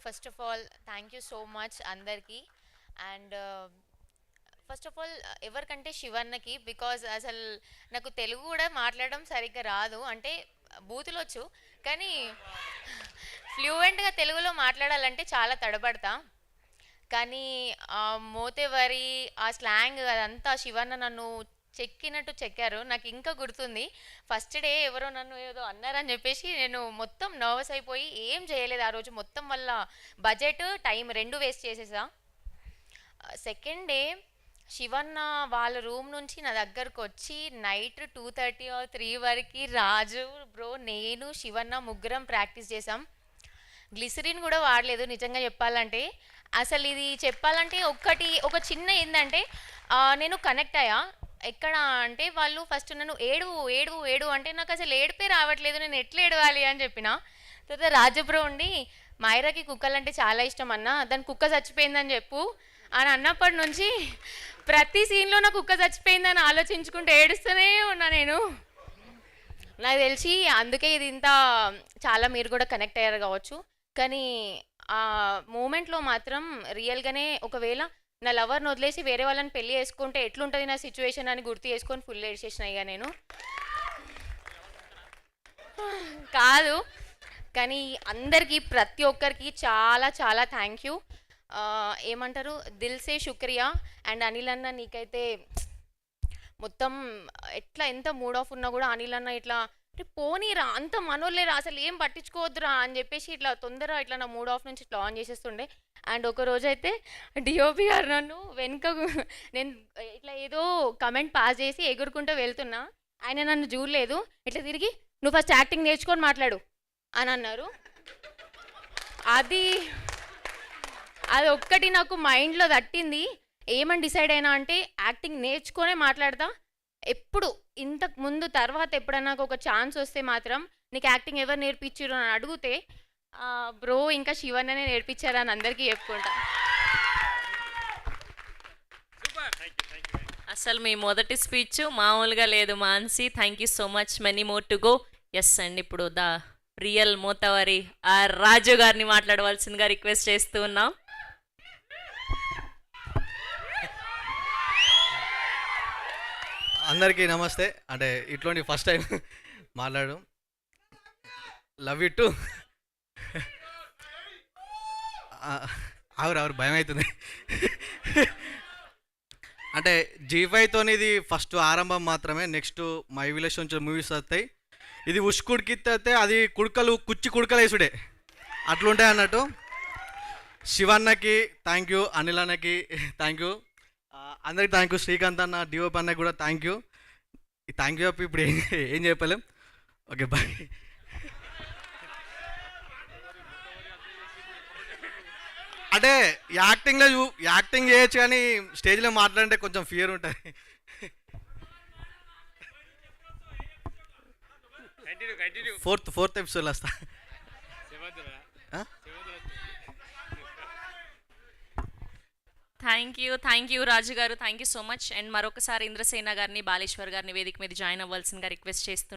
First of all thank you so much అందరికీ. And first of all ఎవరికంటే శివన్నకి, because అసలు నాకు తెలుగు కూడా మాట్లాడడం సరిగ్గా రాదు. అంటే బూతులు వచ్చు, కానీ ఫ్లూయెంట్గా తెలుగులో మాట్లాడాలంటే చాలా తడబడతా. కానీ ఆ మోతేవరి ఆ స్లాంగ్ అదంతా శివన్న నన్ను చెక్కినట్టు చెక్కారు. నాకు ఇంకా గుర్తుంది, ఫస్ట్ డే ఎవరో నన్ను ఏదో అన్నారని చెప్పేసి నేను మొత్తం నర్వస్ అయిపోయి ఏం చేయలేదు ఆ రోజు మొత్తం. వల్ల బడ్జెట్ టైం రెండు వేస్ట్ చేసేసా. సెకండ్ డే శివన్న వాళ్ళ రూమ్ నుంచి నా దగ్గరకు వచ్చి నైట్ 2:30 or 3 వరకు రాజు బ్రో నేను శివన్న ముగ్గురం ప్రాక్టీస్ చేసాం. గ్లిసరిన్ కూడా వాడలేదు నిజంగా చెప్పాలంటే. అసలు ఇది చెప్పాలంటే ఒక చిన్న ఏంటంటే నేను కనెక్ట్ అయ్యా. ఎక్కడ అంటే వాళ్ళు ఫస్ట్ నన్ను ఏడువు ఏడువు ఏడు అంటే నాకు అసలు ఏడిపే రావట్లేదు, నేను ఎట్లా ఏడవాలి అని చెప్పిన. తర్వాత రాజబ్రో ఉండి మైరాకి కుక్కలంటే చాలా ఇష్టం అన్న, దాని కుక్క చచ్చిపోయిందని చెప్పు అని అన్నప్పటి నుంచి ప్రతి సీన్లో నా కుక్క చచ్చిపోయిందని ఆలోచించుకుంటూ ఏడుస్తూనే ఉన్నా నేను. నాకు తెలిసి అందుకే ఇది ఇంత చాలా మీరు కూడా కనెక్ట్ అయ్యారు కావచ్చు. కానీ ఆ మూమెంట్లో మాత్రం రియల్గానే ఒకవేళ నా లవర్ని వదిలేసి వేరే వాళ్ళని పెళ్లి చేసుకుంటే ఎట్లుంటుంది నా సిచ్యువేషన్ అని గుర్తు చేసుకొని ఫుల్ ఏడ్చేసిన ఇక నేను. కాదు కానీ అందరికీ ప్రతి ఒక్కరికి చాలా చాలా థ్యాంక్ యూ. ఏమంటారు, దిల్సే శుక్రియా. అండ్ అనిల్ అన్న నీకైతే మొత్తం ఎట్లా ఎంత మూడ్ ఆఫ్ ఉన్నా కూడా అనిల్ అన్న ఇట్లా పోనీరా అంత మనోళ్ళేరా అసలు ఏం పట్టించుకోవద్దురా అని చెప్పేసి ఇట్లా తొందర ఇట్లా నా మూడ్ ఆఫ్ నుంచి ఇట్లా ఆన్ చేసేస్తుండే. అండ్ ఒక రోజైతే డిఓపి గారు నన్ను వెనుక నేను ఇట్లా ఏదో కమెంట్ పాస్ చేసి ఎగురుకుంటూ వెళ్తున్నా, ఆయన నన్ను చూడలేదు, ఇట్లా తిరిగి నువ్వు ఫస్ట్ యాక్టింగ్ నేర్చుకొని మాట్లాడు అని అన్నారు. అది అది ఒక్కటి నాకు మైండ్లో తట్టింది. ఏమని డిసైడ్ అయినా అంటే యాక్టింగ్ నేర్చుకొనే మాట్లాడతా. ఎప్పుడు ఇంతకు ముందు తర్వాత ఎప్పుడన్నా నాకు ఒక ఛాన్స్ వస్తే మాత్రం నీకు యాక్టింగ్ ఎవరు నేర్పించారు అని అడిగితే బ్రో ఇంకా శివన్ననే నేర్పించారని అందరికీ చెప్పుకుంటా. అసలు మీ మొదటి స్పీచ్ మామూలుగా లేదు Mansi. Thank you so much, many more to go. Yes అండి, ఇప్పుడు ద రియల్ మోతవరి రాజు గారిని మాట్లాడవలసిందిగా రిక్వెస్ట్ చేస్తూ ఉన్నాం. అందరికీ నమస్తే. అంటే ఇట్లాంటి ఫస్ట్ టైం మాట్లాడు. లవ్ యూ టు ఆవిరు భయం అవుతుంది. అంటే G5తోని ఇది ఫస్ట్ ఆరంభం మాత్రమే. నెక్స్ట్ మై విలేజ్ నుంచి మూవీస్ వస్తాయి. ఇది ఉష్కుడికితే అది కుడుకలు కుడుకలు వేసుడే అట్లుంటాయి అన్నట్టు. శివన్నకి థ్యాంక్ యూ, అనిల్ అన్నకి థ్యాంక్ యూ, అందరికి థ్యాంక్ యూ, శ్రీకాంత్ అన్న డిఓపి అన్నకి కూడా థ్యాంక్ యూ. థ్యాంక్ యూ చెప్పి ఇప్పుడు ఏం చెప్పలేం. Okay bye. అంటే యాక్టింగ్ చేయొచ్చు కానీ స్టేజ్లో మాట్లాడంటే కొంచెం ఫియర్ ఉంటుంది. ఫోర్త్ ఎపిసోడ్లో వస్తా. థ్యాంక్ యూ రాజు గారు, thank you so much. And మరొకసారి ఇంద్రసేన గారిని, బాలేశ్వర్ గారిని వేదిక మీద జాయిన్ అవ్వాల్సిందిగా రిక్వెస్ట్ చేస్తున్నాను.